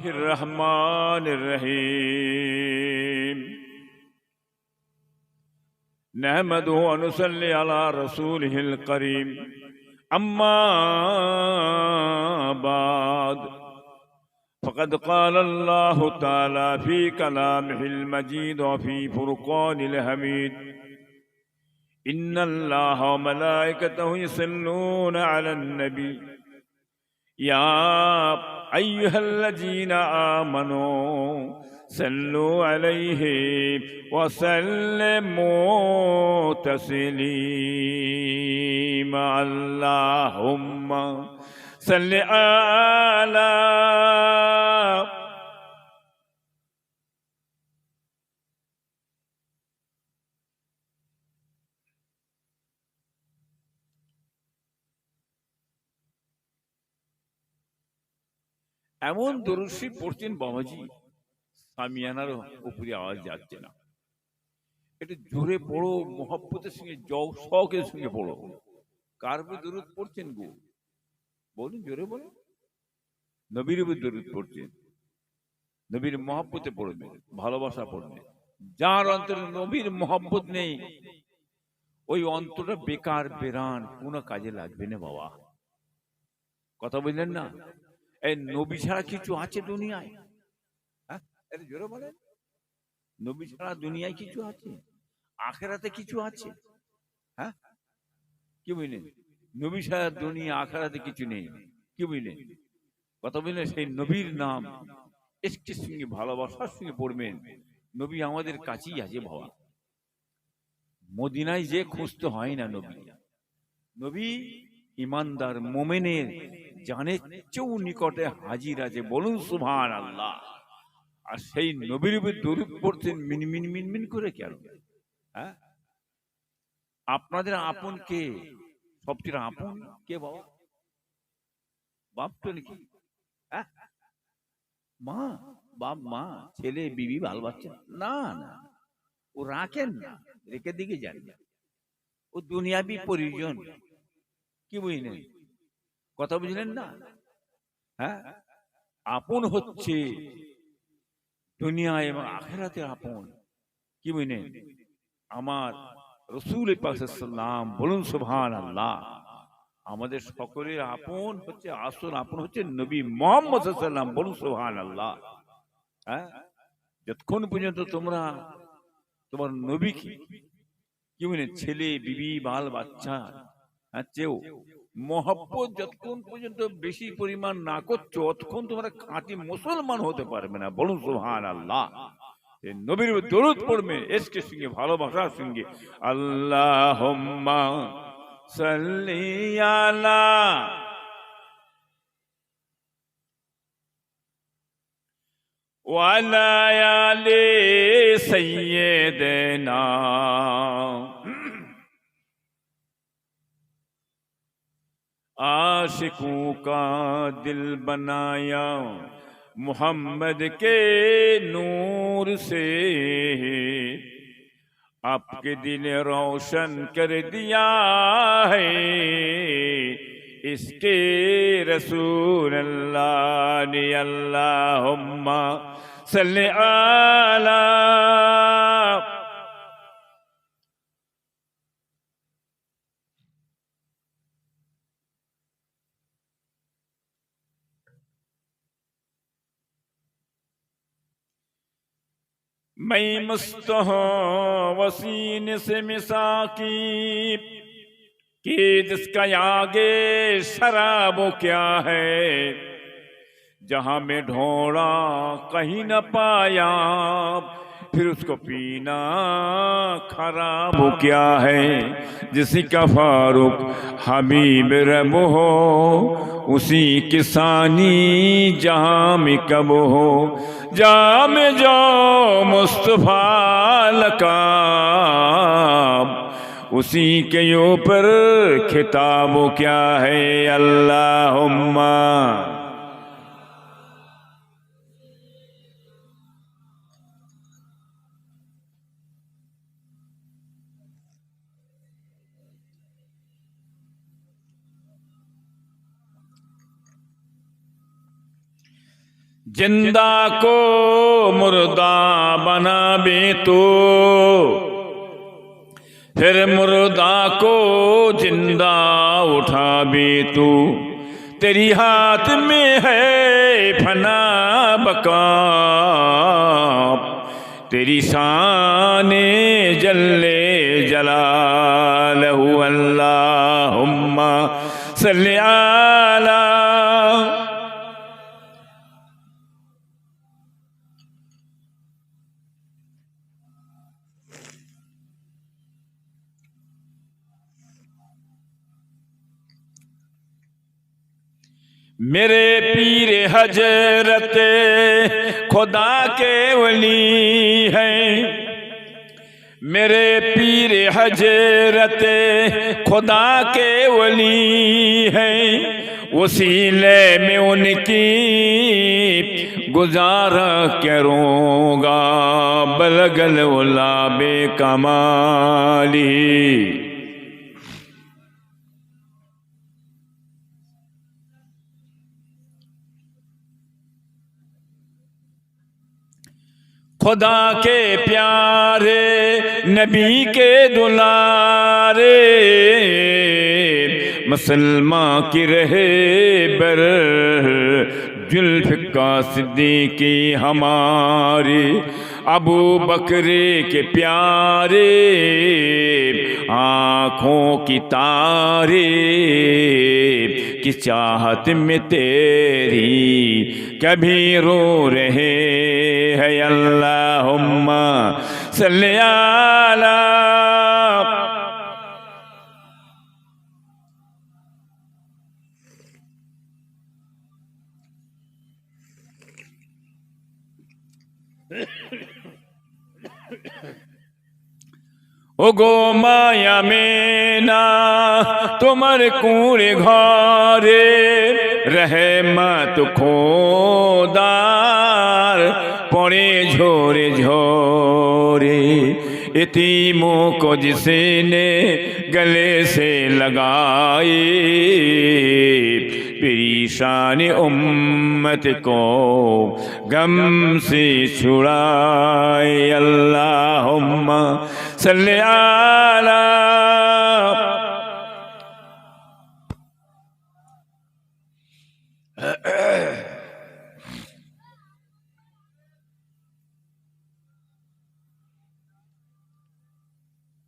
Bismillahirrahmanirrahim. Nahmaduhu wa nusalli ala rasulihil kareem. Amma ba'd. فقد قال الله تعالى في كلامه المجيد وفي فرقان الحميد إن الله وملائكته يصلون على النبي يا أيها الذين آمنوا صلوا عليه وسلموا تسليما اللهم صل على এমন দরুদ শরীফ পড়ছেন বাবাজি, সামিয়ানার উপরে আওয়াজ যাচ্ছে না। একটু জোরে পড়ো, মহব্বতের সঙ্গে শখের সঙ্গে পড়ো। কার উপর দরুদ পড়ছেন গো? বলুন, জোরে বলুন। নবীর উপর দরুদ পড়ছেন, নবীর মহব্বতে পড়বে, ভালোবাসা পড়বে। যার অন্তরে নবীর মহব্বত নেই, ওই অন্তরটা বেকার বেরান, কোনো কাজে লাগবে না বাবা। কথা বুঝলেন না? এই নবী ছাড়া কিছু আছে দুনিয়ায়? হ্যাঁ, জোরে বলেন। নবী ছাড়া দুনিয়ায় কিছু আছে? আখেরাতে কিছু আছে? হ্যাঁ, কি বুঝলেন? নবী ছাড়া দুনিয়া আখেরাতে কিছু নেই, কি বুঝলেন? কথা বুঝলেন? সেই নবীর নাম ইশকের সঙ্গে, ভালোবাসার সঙ্গে পড়বেন। নবী আমাদের কাছেই আছে বাবা। মদিনায় যে খুঁজতে হয় না নবী। নবী ইমানদার মোমেনের জানের চেয়েও নিকটে হাজির আছে, বলুন সুবহানাল্লাহ। আর সেই নবীর উপর দরুদ পড়ছেন মিনমিন মিনমিন করে কেন? হ্যাঁ, আপনাদের আপন কে? সবচেয়ে আপন কে বাবা? বাপ তো নাকি? হ্যাঁ, মা, বাপ, মা, ছেলে, বিবি, বাল বাচ্চা? না না, ও রাখেন না, রেখে দিকে যান না। ও দুনিয়াবি প্রয়োজন, কি বুঝলেন? কথা বুঝলেন না? হ্যাঁ, আপন হচ্ছে দুনিয়া এবং আখেরাতে আপন, কি বুঝলেন? আমার রাসূল পাক সাল্লাল্লাহু আলাইহি ওয়াসাল্লাম, বলুন সুবহানাল্লাহ। আমাদের সকলের আপন হচ্ছে, আসল আপন হচ্ছে নবী মুহাম্মদ সাল্লাল্লাহু আলাইহি ওয়াসাল্লাম, বলুন সুবহানাল্লাহ। হ্যাঁ, যতক্ষণ পর্যন্ত তোমরা তোমার নবীকে, কি বুঝলেন, ছেলে, বিবি, বাল বাচ্চা চেয়েও মহব্বত যতক্ষণ পর্যন্ত বেশি পরিমাণ না করছো, ততক্ষণ তোমরা খাঁটি মুসলমান হতে পারবে না, বলুন সুবহানাল্লাহ। নবীর দরুদ পড়বে ইশকের সঙ্গে, ভালোবাসার সঙ্গে। আল্লাহুম্মা সাল্লি আলা ওয়া আলা আলি সাইয়্যিদিনা आशिकों का दिल बनाया मोहम्मद के नूर से, आपके दिल रोशन कर दिया है इसके रसूल अल्लाह ने। अल्लाहुम्मा सल्ली अला मैं मस्त हूँ वसीने से मिसाकी कि जिसका आगे शराब क्या है, जहां में ढोड़ा कहीं न पाया, फिर उसको पीना खराब क्या है। जिसी का फारूक हबीब रब हो, उसी किसानी जहां में कब हो, जाम जो मुस्तफा लकाब, उसी के ऊपर खिताब क्या है। अल्लाहुम्मा जिंदा को मुर्दा बनाबे तो फिर मुर्दा को जिंदा उठाबे तो तेरी हाथ में है फना बका तेरी शाने जल्ले जलालहु अल्लाहुम्मा सल्ली अला। मेरे पीर हजरत खुदा के वली हैं, मेरे पीर हजरत खुदा के वली हैं, वसीले में उनकी गुजारा करूँगा बलगल उला बेकमाली। खुदा के प्यारे नबी के दुलारे मुसलमान की रहे बर जुल्फ़िका सिद्दीकी हमारी अबू बकरे के प्यारे आँखों की तारे की चाहत में तेरी कभी रो रहे हैं अल्लाहुम्मा सल्ली अला। ओ गो माया में ना तुमर कूड़े घरे रहे मत खोदार पड़े झोरे झोरे यतीमों को जिसने गले से लगाए परेशान उम्मत को गम से छुड़ाए अल्लाहुम्मा सल्ली अला।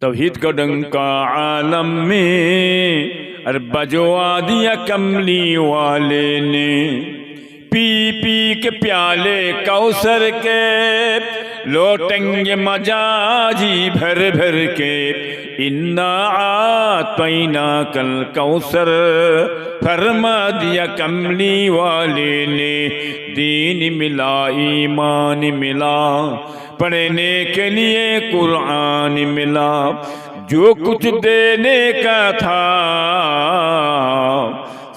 तौहीद का डंका आलम में अरे बजवा दिया कमली वाले ने पी पी के प्याले कौसर के लौटेंगे मजाजी भर भर के इन्ना आतैना कल कौसर फरमा दिया कमली वाले ने। दीन मिला ईमान मिला पढ़ने के लिए कुरान मिला जो कुछ देने का था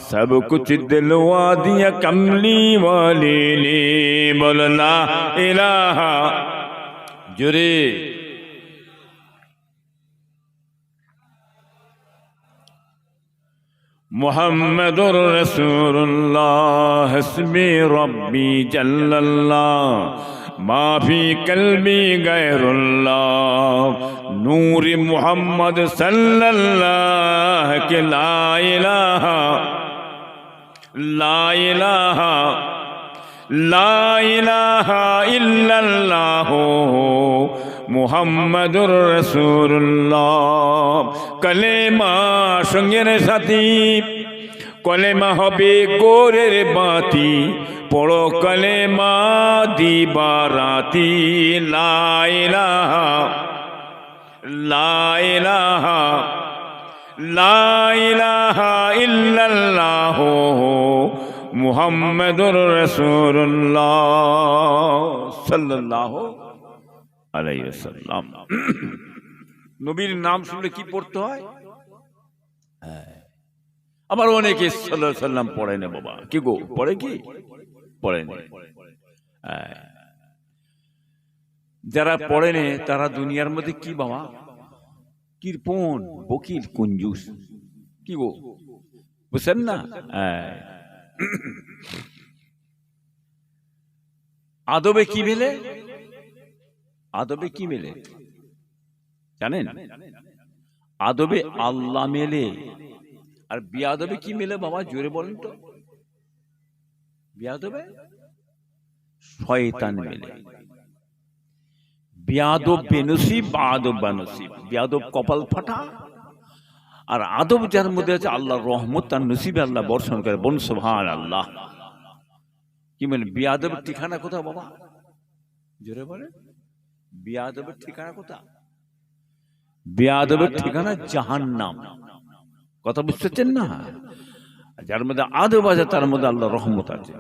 सब कुछ दिलवा दिया कमली वाले ने। बोलना इलाहा जुरे मुहम्मदुर रसूलुल्लाह हस्बी रब्बी जल्लल्लाह माफी कल्बी गैरुल्लाह नूर मुहम्मद सल्लल्लाह के ला इलाहा इल्लल्लाह मुहम्मदुर रसूलुल्लाह। कलेमा সঙ্গের সাথী কলেমা হবে গোরের বাতি পড়ো কলেমা দিবারাতি লা ইলাহা ইল্লাল্লাহ মুহাম্মাদুর রাসূলুল্লাহ সাল্লাল্লাহু আলাইহি ওয়াসাল্লাম। নবীর নাম শুনলে কি পড়তে হয়? আবার অনেকে সাল্লাল্লাহু আলাইহি ওয়াসাল্লাম পড়ে না বাবা, কি গো পড়ে কি পড়ে না? যারা পড়ে না তারা দুনিয়ার মধ্যে কি বাবা কৃপণ বকিল কুঞ্জুস, কি গো বুঝছেন না? আদবে কি মেলে? আদবে কি মেলে জানেন? আদবে আল্লাহ মেলে। আর বিয়াদবে কি মেলে বাবা, জোরে বলেন তো? বিয়াদবে শয়তান মেলে। বিয়াদব বেনসিব, আদব বানসিব। বিয়াদব কপাল ফাটা, আর আদব যার মধ্যে আছে আল্লাহর রহমত তার নসিবে আল্লাহ বর্ষণ করে। বলুন সুবহানাল্লাহ। কি মানে বিয়াদবের ঠিকানা কোথাও বাবা? জোরে বলে। বিয়াদবের ঠিকানা কোথায়? বিয়াদবের ঠিকানা জাহান্নাম। কথা বুঝতেছেন না? যার মধ্যে আদব আছে তার মধ্যে আল্লাহর রহমত আছে।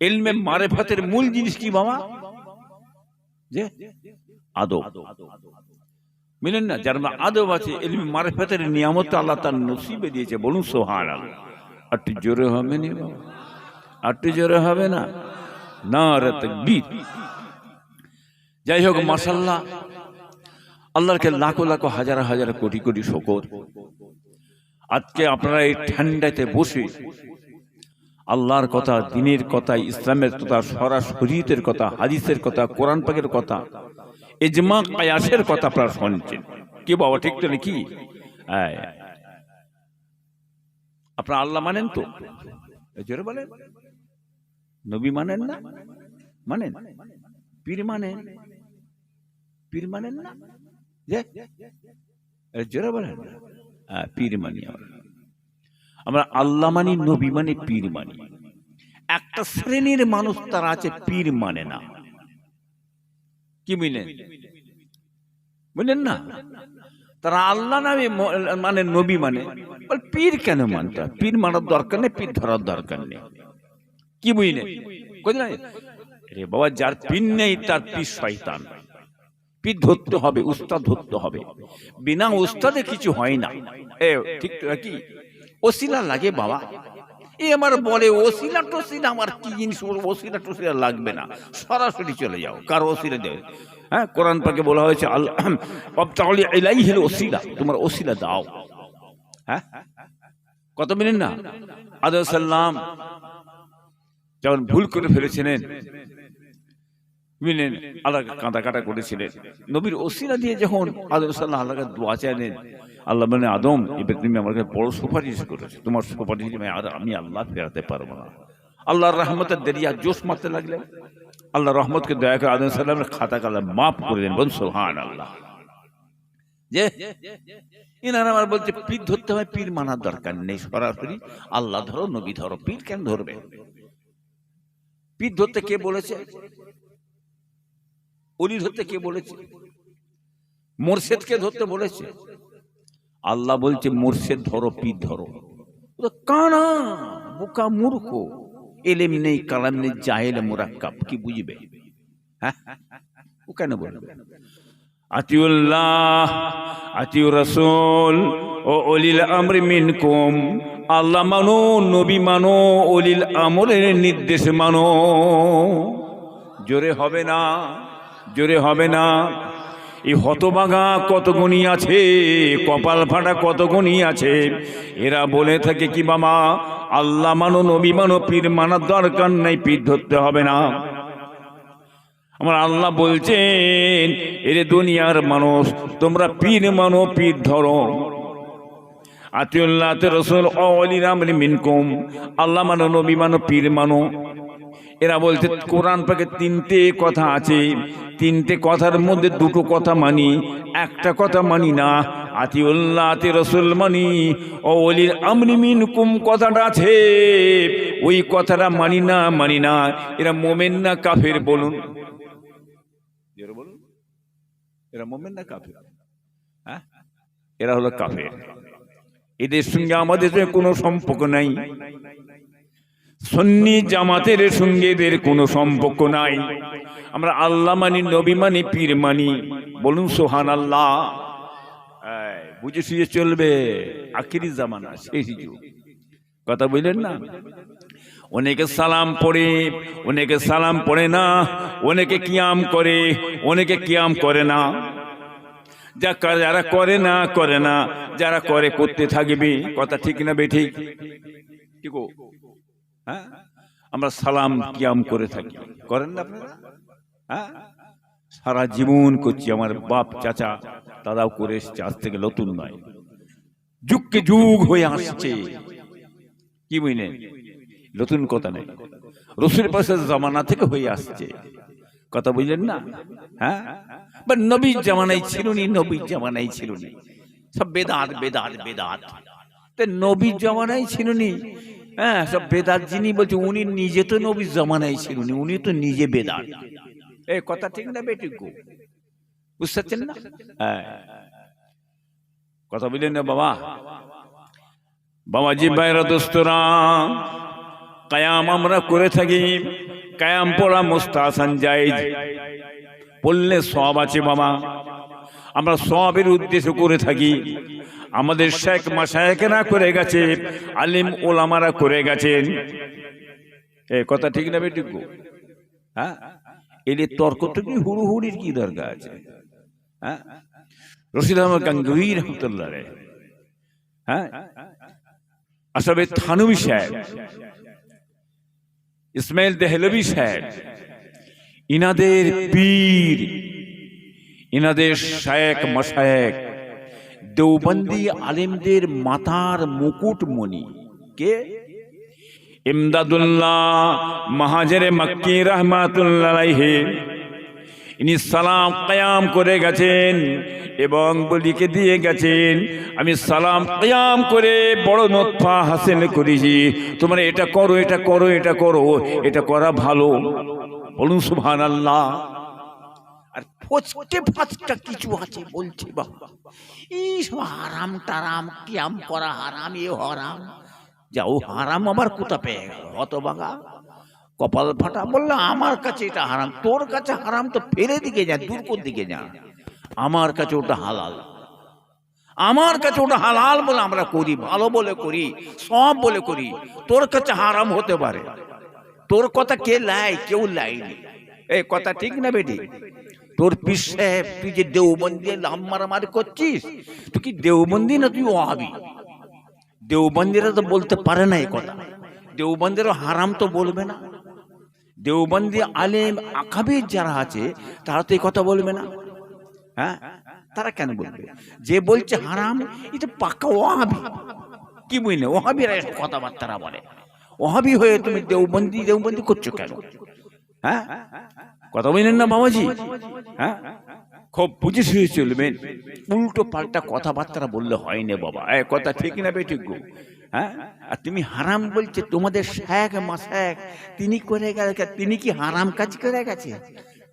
ইলমে মারিফাতের মূল জিনিস কি বাবা? যে আদব। মিলেন না? যার মধ্যে আদব আছে, ইলমে মারিফাতের নিয়ামত আল্লাহ তার নসিবে দিয়েছে। বলুন সুবহানাল্লাহ। একটু জোরে হবে না বাবা? একটু জোরে হবে না? নারে তাকবীর। যাই হোক, মাশাআল্লাহ, আল্লাহকে লাখো লাখো হাজার হাজার কোটি কোটি শুকর। আজকে আপনারা এই ঠান্ডাতে বসে আল্লাহর কথা, দ্বীনের কথা, ইসলামের কথা, শরীয়তের কথা, হাদিসের কথা, কোরআন পাকের কথা, ইজমা কিয়াসের কথা আপনারা শুনছেন। কি বাবা, ঠিক তো নাকি? আপনারা আল্লাহ মানেন তো? জোরে বলেন। নবী মানেন না? মানেন? পীর মানেন? পীর মানেন না? জোরে বলেন। পীর মানি আমরা। আল্লাহ মানি, নবী মানি, পীর মানি। একটা শ্রেণীর মানুষ তারা আছে পীর মানে না। কি বুঝলেন? বুঝলেন না? তারা আল্লাহ নামে মানে, নবী মানে, পীর কেন মানতে? পীর মানার দরকার নেই, পীর ধরার দরকার নেই। কি বুঝলেন? রে বাবা, যার পীর নেই তার পীর শয়তান। পীর ধরতে হবে, উস্তাদ ধরতে হবে। বিনা উস্তাদে কিছু হয় না। ঠিক কি? ওসিলা লাগে বাবা। আমার বলে ওসিলা টসিলা, আমার কি জিনিস? ওসিলা টসিলা লাগবে না, সরাসরি চলে যাও। কার ওসিলা দেবে? হ্যাঁ, কোরআন পাকে বলা হয়েছে ওসিলা, তোমার ওসিলা দাও। হ্যাঁ, কত মিনিট না? আদম সাল্লাম যখন ভুল করে ফেলেছিলেন, বুঝলেন, আল্লাহকে কাঁদা কাটা করেছিলেন। নবীর ওসিলা দিয়ে যখন আদম সাল্লাল্লাহু আলাইহি ওয়াসাল্লাম দোয়া চাইলেন, আল্লাহ বলেন, আদম, এবার তুমি আমাকে বড় সুপারিশ করেছো, তোমার সুপারিশ আমি আল্লাহ ফেরাতে পারবো না। আল্লাহর রহমতের দরিয়া জোশ মারতে লাগলেন। আল্লাহ রহমতকে দয়া করে আদম সাল্লামের খাতা কালা মাফ করে দেন। বলুন সুবহানাল্লাহ। যে এনারা আমার বলছে পীর ধরতে হয়, পীর মানার দরকার নেই, সরাসরি আল্লাহ ধরো, নবী ধরো। পীর কেন ধরবে? পীর ধরতে কে বলেছে? অলি ধরতে কে বলেছে? মুর্শিদকে ধরতে বলেছে? আল্লাহ বলছে মুর্শিদ ধরো, পীর ধরো। কানা বোকা মূর্খ, এলেম নেই, কালাম নেই, জাহেল মুরাক্কাব, কি বুঝবে? হ্যাঁ, ও কেন বলবে? আতিউল্লাহ, আতিউর রাসূল ও উলিল আমরি মিনকুম। আল্লাহ মানো, নবী মানো, উলিল আমরের নির্দেশ মানো। জোরে হবে না? জোরে হবে না? এই হতভাগা কত গুণী আছে, কপাল ফাটা কত গুণী আছে। এরা বলে থাকে কি বাবা, আল্লাহ মানো, নবী মানো, পীর মানার দরকার নাই, পীর ধরতে হবে না। আমার আল্লাহ বলছেন, এরে দুনিয়ার মানুষ, তোমরা পীর মানো, পীর ধরো। আতিউল্লাহ রাসূল ওয়ালিল আমরি মিনকুম। আল্লাহ মানো, নবী মানো, পীর মানো। এরা বলছে কোরআন পাকে তিনটে কথা আছে, তিনটে কথার মধ্যে দুটো কথা মানি, একটা কথা মানি না। আতিউল্লাহ, আতি রাসূল মানি, ও ওয়ালিল আমরি মিনকুম কথাটা আছে, ওই কথাটা মানি না, মানি না। এরা মুমিন না কাফের? বলুন, বলুন, এরা মুমিন না কাফের? হ্যাঁ, এরা হলো কাফের। এদের সঙ্গে আমাদের কোনো সম্পর্ক নাই। সুন্নি জামাতের সঙ্গে এদের কোনো সম্পর্ক নাই। আমরা আল্লাহ মানি, নবী মানি, পীর মানি। বলুন সুবহানাল্লাহ। বুঝে শুয়ে চলবে, আখিরি জামানা, শেষ যুগ। কথা বললেন না? অনেকে সালাম পড়ে, অনেকে সালাম পড়ে না, অনেকে কিয়াম করে, অনেকে কিয়াম করে না। যারা করে না করে না, যারা করে করতে থাকবে। কথা ঠিক না বেঠিক? ঠিক। হ্যাঁ, আমরা সালাম কিয়াম করে থাকি, করেন না আপনারা? হ্যাঁ, সারা জীবন করছি, আমার বাপ চাচা দাদাও করে এসছে, আজ থেকে নতুন নয়, যুগকে যুগ হয়ে আসছে। কি বুঝলেন? নতুন কথা নেই, রসুলের পাশে জামানা থেকে হয়ে আসছে, কথা বুঝলেন না? হ্যাঁ, বা নবীর জামানায় ছিল নি, নবীর জামানায় ছিল নি, সব বেদাত বেদাত বেদাত। নবীর জামানায় ছিল নি, হ্যাঁ, সব বেদাত। যিনি বলছে উনি নিজে তো নবীর জামানায় ছিল নি, উনি তো নিজে বেদাত। এই কথা ঠিক না বেঠিক? বুঝতে পারছেন না? হ্যাঁ, কথা বললেন না বাবা? বাবাজি ভাইরা দোস্তরা, কায়াম আমরা করে থাকি, কায়াম পড়া মুস্তাহাসান জায়েজ, পড়লে সওয়াব আছে বাবা। আমরা সওয়াবের উদ্দেশ্য করে থাকি, আমাদের শেখ মাশায়েখরা করে গেছে, আলিম ওলামারা করে গেছেন। এই কথা ঠিক না বেঠিক? হ্যাঁ, এর তর্ক তো কি হুড়ুহুড়ির কি দরকার আছে? হ্যাঁ, রশিদ আহমদ গাঙ্গুহি রহমতুল্লাহ আলাইহি, হ্যাঁ, আসবে থানভী সাহেব, ইসমাইল দেহলভী সাহেব, ইনাদের পীর, ইনাদের শায়েখ মাশায়েখ, দেওবন্দি আলেমদের মাথার মুকুটমণি কে? ইমদাদুল্লাহ মাহাজেরে মক্কি রাহমাতুল্লাহ আলাইহি, ইনি সালাম কিয়াম করে গেছেন এবং লিখে দিয়ে গেছেন, আমি সালাম কিয়াম করে বড় নতফা হাসিল করেছি, তোমরা এটা করো, এটা করো, এটা করো, এটা করা ভালো। বলুন সুবহানাল্লাহ। আর ফচকে ফাচকা কিছু আছে বলছে বাবা, এই সব হারাম টারাম, কিয়াম করা হারাম, এ হারাম, যাও হারাম আমার কোথা পেয়ে গেল, হতভাগা কপাল ফাটা। বললো আমার কাছে এটা হারাম, তোর কাছে হারাম তো ফেলে দিকে যা, দূর কোন দিকে যা, আমার কাছে ওটা হালাল, আমার কাছে ওটা হালাল বলে আমরা করি, ভালো বলে করি, সব বলে করি। তোর কাছে হারাম হতে পারে, তোর কথা কে লাই? কেউ লাইনি। এই কথা ঠিক না বেটি? তোর পীর সাহেব, তুই যে দেওবন্দি লাম মারামারি করছিস, তুই কি দেওবন্দি না তুই ওয়াহাবি? দেওবন্দিরা তো বলতে পারে না এই কথা, দেওবন্দিরা হারাম তো বলবে না। দেওবন্দি আলেম আকাবির যারা আছে তারা তো এই কথা বলবে না। হ্যাঁ, তারা কেন বলবে? যে বলছে হারাম এটা পাক্কা ওয়াহাবি। কি বুঝলে? ওয়াহাবিরা কথাবার্তা বলে, ওয়াহাবি হয়ে তুমি দেওবন্দি দেওবন্দি করছো কেন? হ্যাঁ, কথা বললেন না বাবাজি? হ্যাঁ, খুব বুঝে শুয়ে চলবেন, উল্টো পাল্টা কথাবার্তা বললে হয় না বাবা। এই কথা ঠিক না বেঠিক গো? হ্যাঁ, আর তুমি হারাম বলছে, তোমাদের শেখ মাশায়েখ তিনি করে গেছে, তিনি কি হারাম কাজ করে গেছে?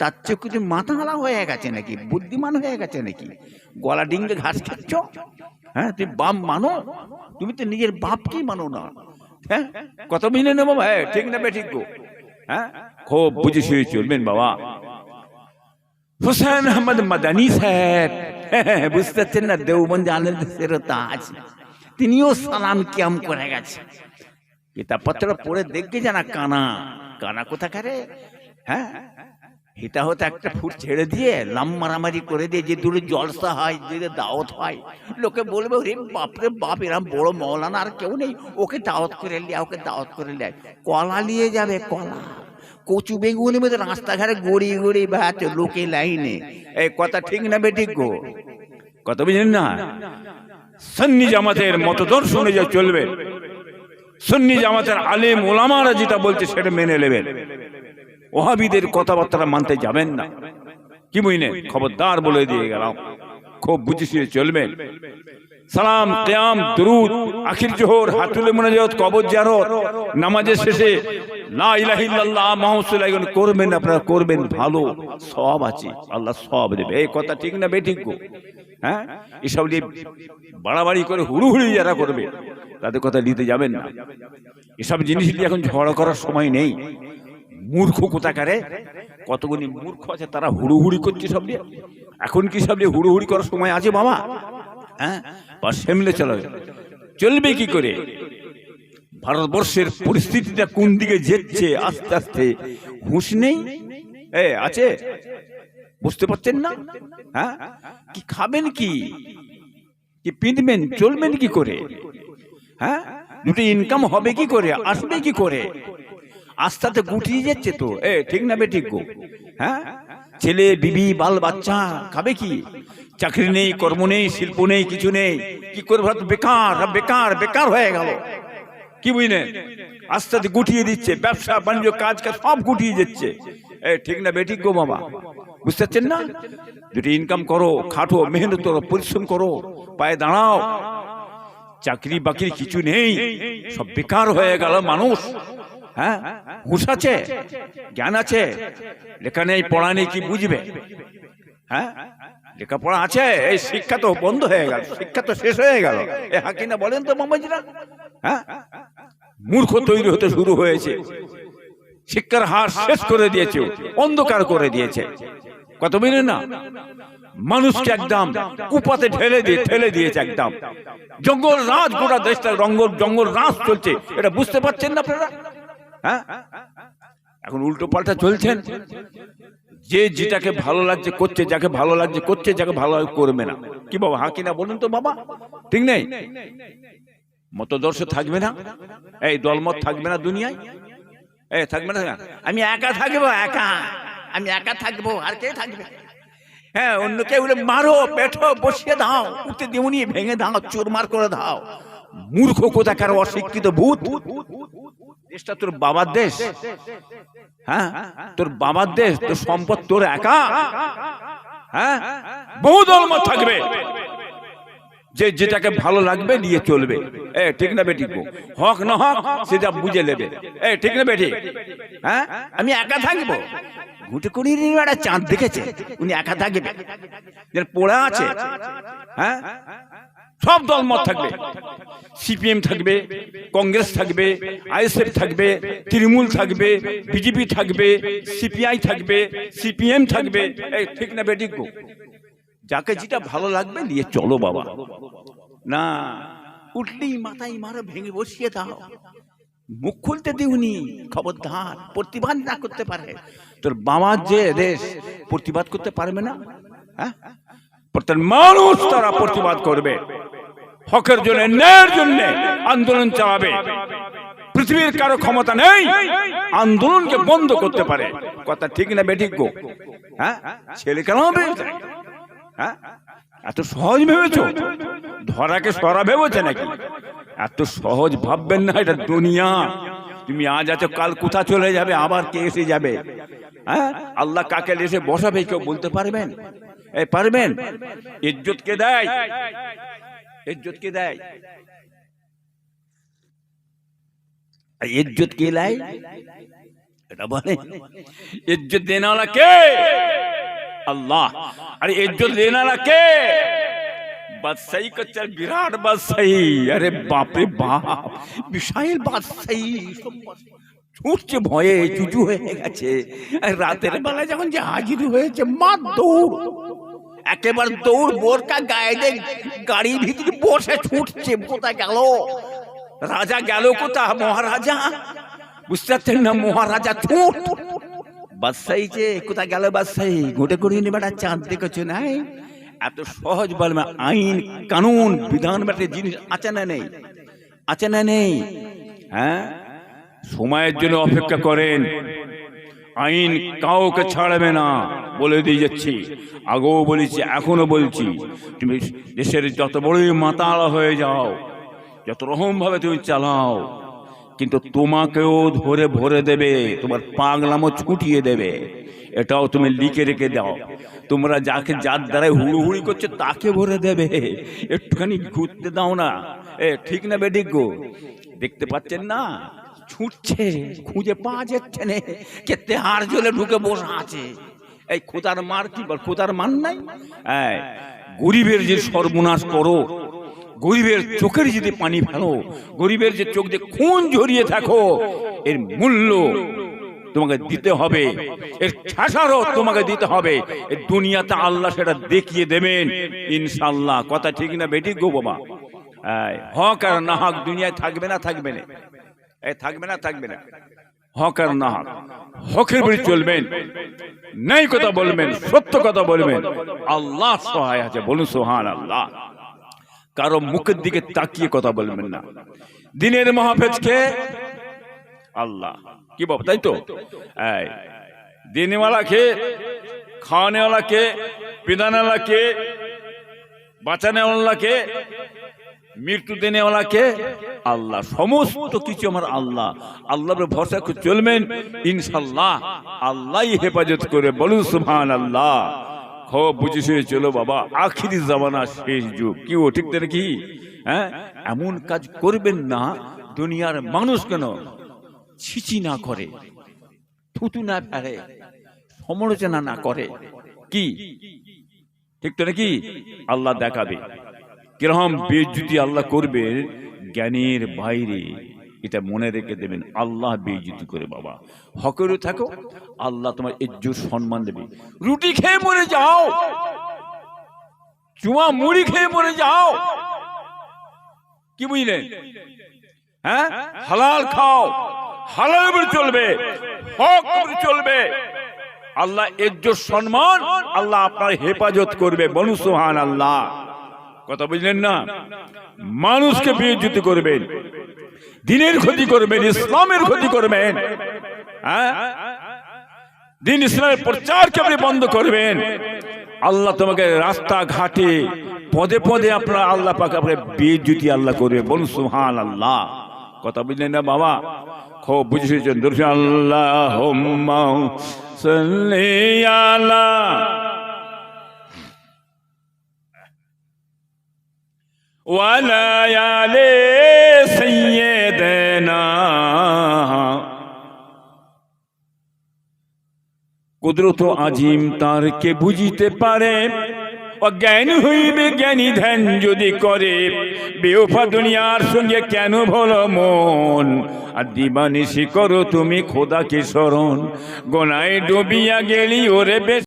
তার চেয়ে কিছু মাথাহারা হয়ে গেছে নাকি, বুদ্ধিমান হয়ে গেছে নাকি? গলা ডিঙ্গে ঘাস খাচ্ছ? হ্যাঁ, তুমি বাপ মানো? তুমি তো নিজের বাপকেই মানো না। হ্যাঁ, কথা বুঝলে না বাবা? ঠিক না বেঠিক গো? হ্যাঁ, খুব বুঝে শুয়ে চলবেন বাবা। হুসেন আহমদ মাদানী সাহেব, বুঝতে পারছেন না, দেওবন্দি আলেমদের তাজ, তিনিও সালাম কিয়াম করে গেছে। কিতাবপত্র পড়ে দেখবে জানা, কানা কানা কোথাকারে। হ্যাঁ, হিতা হতে একটা ফুট ছেড়ে দিয়ে লাম মারামারি করে দিয়ে যে দূরে জলসা হয়, যে দাওয়াত হয়, লোকে বলবে রে বাপরে বাপ, এরম বড় মৌলানা আর কেউ নেই, ওকে দাওয়াত করে লিয়া, ওকে দাওয়াত করে লিয়া। কলা নিয়ে যাবে, কলা, কচু বেগুনের মধ্যে রাস্তাঘাটে গড়িয়ে গড়িয়ে বেড়াচ্ছে লোকে লাইনে। এই কথা ঠিক না বেঠিক গো? কথা বুঝলেন না? সুন্নি জামাতের মতদর্শ অনুযায়ী চলবে, সুন্নি জামাতের আলেম ওলামারা যেটা বলছে সেটা মেনে নেবেন, ওয়াহাবিদের কথাবার্তা মানতে যাবেন না। কি বুঝলেন? খবরদার বলে দিয়ে গেলাম, খুব বুঝে শুয়ে চলবেন। সালাম কিয়াম দুরুদ আখির জোহর হাতুলে মুনাজাত কবর জিয়ারত নামাজের শেষে লা ইলাহা ইল্লাল্লাহ মুহাম্মাদুর রাসূলুল্লাহ করবেন, আপনারা করবেন, ভালো সওয়াব আছে, আল্লাহ সওয়াব দেবে। এই কথা ঠিক না বেঠিক গো? হ্যাঁ, এসব নিয়ে বাড়াবাড়ি করে হুড়ুহুড়ি যারা করবে তাদের কথা নিতে যাবেন না। এসব জিনিস নিয়ে এখন ঝগড়া করার সময় নেই। মূর্খ কোথাকারে, কতগুলি মূর্খ আছে তারা হুড়ুহুড়ি করছে সব নিয়ে। এখন কি সব নিয়ে হুড়ুহুড়ি করার সময় আছে বাবা? হ্যাঁ, বা সামলে চলবে কি করে? ভারতবর্ষের পরিস্থিতিটা কোন দিকে যেচ্ছে আস্তে আস্তে হুঁশ নেই। আছে, বুঝতে পারছেন না? হ্যাঁ, কি খাবেন, কি পিঁধবেন, চলবেন কি করে? হ্যাঁ, দুটো ইনকাম হবে কি করে, আসবে কি করে? আস্তাতে গুটিয়ে যাচ্ছে তো, ঠিক না বেঠিক গো? হ্যাঁ, ছেলে বিবি বাল বাচ্চা খাবে কি? চাকরি নেই, কর্ম নেই, শিল্প নেই, কিছু নেই, কি করবে? বেকার বেকার বেকার হয়ে গেল, কি বুঝলেন? আস্তে গুটিয়ে দিচ্ছে, ব্যবসা বাণিজ্য কাজ কাজ সব গুটিয়ে যাচ্ছে। ঠিক না বেঠিক গো বাবা? বুঝতে পারছেন না? যদি ইনকাম করো, খাটো, মেহনত করো, পরিশ্রম করো, পায়ে দাঁড়াও। চাকরি বাকরি কিছু নেই, সব বেকার হয়ে গেল মানুষ। হ্যাঁ, হুঁশ আছে, জ্ঞান আছে, লেখা নেই পড়া নেই, কি বুঝবে? হ্যাঁ, লেখাপড়া আছে, এই শিক্ষা তো বন্ধ হয়ে গেল, শিক্ষা তো শেষ হয়ে গেল। হাকিনা বলেন তো মামাজিরা? হ্যাঁ, মূর্খ তৈরি হতে শুরু হয়েছে, শিক্ষার হার শেষ করে দিয়েছে, অন্ধকার করে দিয়েছে। কত বুঝলেন না? মানুষকে একদম কুপাতে ঠেলে দিয়েছে, একদম জঙ্গল রাজ, গোটা দেশটা জঙ্গল রাজ চলছে, এটা বুঝতে পারছেন না আপনারা? হ্যাঁ, এখন উল্টো পাল্টা চলছেন। যে যেটাকে ভালো লাগছে করছে, যাকে ভালো লাগছে করছে, যাকে ভালো করবে না। কি বাবা, হ্যাঁ কিনা বলুন তো বাবা? ঠিক নেই? মতদর্শ থাকবে না, এই দলমত থাকবে না দুনিয়ায়, থাকবে না। আমি একা থাকবো, আমি একা থাকবো, আর কে থাকবে? হ্যাঁ, অন্য কেউ মারো, পেঠো, বসিয়ে দাও, উঠতে দিউনি, ভেঙে দাও, চুরমার করে দাও। মূর্খ কোথাকার, অশিক্ষিত ভূত। দেশটা তোর বাবার দেশ, হ্যাঁ, তোর বাবার দেশ, তোর সম্পদ তোর একা। হ্যাঁ, বহু দলমত থাকবে, যে যেটাকে ভালো লাগবে নিয়ে চলবে। ঠিক না বেটি? হক না হক সেটা বুঝে নেবে। ঠিক না বেটি? হ্যাঁ, আমি একা থাকবো। ঘুটে করি একটা চাঁদ দেখেছে, উনি একা থাকবে, পড়া আছে। হ্যাঁ, সব দলমত থাকবে, সিপিএম থাকবে, কংগ্রেস থাকবে, আইএসএফ থাকবে, তৃণমূল থাকবে, বিজেপি থাকবে, সিপিআই থাকবে, সিপিএম থাকবে। ঠিক না বেটি? যাকে যেটা ভালো লাগবে নিয়ে চলো বাবা। না, উঠলেই মাথায় মারো, ভেঙে বসিয়ে দাও, মুখ খুলতে দিউনি, খবরদার। প্রতিবাদ না করতে পারে, তোর বাবার যে দেশ, প্রতিবাদ করতে পারবে না। হ্যাঁ, প্রত্যেক মানুষ তারা প্রতিবাদ করবে, হকের জন্য, ন্যায়ের জন্য আন্দোলন চালাবে। পৃথিবীর কারো ক্ষমতা নেই আন্দোলনকে বন্ধ করতে পারে। কথা ঠিক না বেঠিক গো? হ্যাঁ, ছেলে কেন হবে? হ্যাঁ, এত সহজ ভেবেছ? ধরাকে সরা ভেবেছে নাকি? এত সহজ ভাববেন না, এটা দুনিয়া। তুমি আজ আছো, কাল কোথা চলে যাবে, আবার কে এসে যাবে? হ্যাঁ, আল্লাহ কাকে এসে বসাবে কেউ বলতে পারবেন? পারবেন? ইজ্জত কে দেয়? ইজ্জত কে দেয়? ইজ্জত কে লাই? এটা বলে ইজ্জত দেনে वाला কে? अल्लाह। अरे इज्जत देने वाला के? बादशाही का चल, विराट बादशाही। अरे बाप रे बाप, विशाल बादशाही ছুটছে ভয়ে, চুচু হয়ে গেছে। রাতের বেলা যখন যে হাজির হয়েছে, মার দৌড়, একেবারে দৌড়, বোরকা গায়ে দিয়ে গাড়ির ভিতরে বসে ছুটছে। কোথায় গেল রাজা? গেল কোথা? মহারাজা, বুঝতে পারছেন না? মহারাজা ছুট। বাদশাহী যে কোথায় গেল? বাদশাহী ঘুটে করিয়ে নেবে একটা চাঁদ দেখেছো না? এত সহজ বলবে? আইন কানুন বিধান একটা জিনিস আছে না নেই? আছে না নেই? হ্যাঁ, সময়ের জন্য অপেক্ষা করেন, আইন কাউকে ছাড়বে না, বলে দিয়ে যাচ্ছি। আগেও বলেছি, এখনো বলছি, তুমি দেশের যত বড়ই মাতাল হয়ে যাও, যত রকম ভাবে তুমি চালাও, কিন্তু তোমাকেও ধরে ভরে দেবে, তোমার পাগলামো ছুটিয়ে দেবে। এটাও তুমি লিখে রেখে দাও। তোমরা যাকে যার দ্বারা হুড়ুহুড়ি করছে তাকে ভরে দেবে, একটুখানি ঘুরতে দাও না। ঠিক না বেডিক গো? দেখতে পাচ্ছেন না? ছুটছে, খুঁজে পাওয়া যাচ্ছে না, কেতে হার জ্বলে ঢুকে বসে আছে। এই খোদার মার কি বল? খোদার মান নাই? গরিবের যে সর্বনাশ করো, গরিবের চোখের যদি পানি ফেলো, গরিবের যে চোখ দিয়ে খুন ঝরিয়ে থাকো, এর মূল্য তোমাকে দিতে হবে, এর খেসারত তোমাকে দিতে হবে। এই দুনিয়াতে আল্লাহ সেটা দেখিয়ে দেবেন ইনশাআল্লাহ। কথা ঠিক না বেঠিক গো বাবা? হক আর না হক দুনিয়ায় থাকবে না? থাকবে না? থাকবে না? থাকবে না? হক আর না হক, হকের বলে চলবেন, ন্যায় কথা বলবেন, সত্য কথা বলবেন, আল্লাহ সহায় আছে। বলুন সুবহানাল্লাহ। কারো মুখের দিকে তাকিয়ে কথা বলবেন না। দিনের মাহফিজকে আল্লাহ। কি বাবা, তাই তো? দেনেওয়ালা কে, খাওয়ানেওয়ালা কে, পিদানেওয়ালা কে, বাঁচানেওয়ালা কে, মৃত্যু দেনেওয়ালা কে? আল্লাহ। সমস্ত কিছু আমার আল্লাহ। আল্লাহর ভরসা করে চলবেন, ইনশাআল্লাহ আল্লাহই হেফাজত করে। বলুন সুবহানাল্লাহ। খুব বুঝে চলো বাবা, আখিরি জামানা, শেষ যুগ। কি ও ঠিক তাই কি? হ্যাঁ, এমন কাজ করবেন না দুনিয়ার মানুষ কেন ছিচি না করে, থুতু না ফেলে, সমালোচনা না করে। কি ঠিক তো নাকি? আল্লাহ দেখাবে কিরকম বেইজ্জতি আল্লাহ করবে জ্ঞানের বাইরে। এটা মনে রেখে দেবেন, আল্লাহ বেইজ্জতি করে বাবা। হকেরও থাকো, আল্লাহ তোমার ইজ্জত সম্মান দেবে। রুটি খেয়ে মরে যাও, চুমা মুড়ি খেয়ে মরে যাও, কি বুঝলেন? হ্যাঁ, হালাল খাও, হালাল করে চলবে, হক করে চলবে, আল্লাহ ইজ্জত সম্মান আল্লাহ আপনার হেফাজত করবে। বলুন সুবহানাল্লাহ। কথা বুঝলেন না? মানুষকে বেইজ্জতি করবেন, দিনের ক্ষতি করবেন, ইসলামের ক্ষতি করবেন, হ্যাঁ, দিন ইসলামের প্রচারকে আপনি বন্ধ করবেন, আল্লাহ তোমাকে রাস্তা ঘাটে পদে পদে আপনার আল্লাহ পাক আপনার বেইজ্জতি আল্লাহ করবে। বলুন সুবহানাল্লাহ। কথা বুঝলেন না বাবা? খুব বুঝেছেন। দরুদ আল্লাহুম্মা সাল্লি আলা ওয়ালা আলি সাইয়্যিদিনা। কুদরত আজিম তার কে বুঝিতে পারে, অজ্ঞান হইবে জ্ঞানী ধ্যান যদি করে। বেওফা দুনিয়ার সঙ্গে কেন ভলো মন, আর দিবানিশি করো তুমি খোদাকে স্মরণ। গোনায় ডুবিয়া গেলি ওরে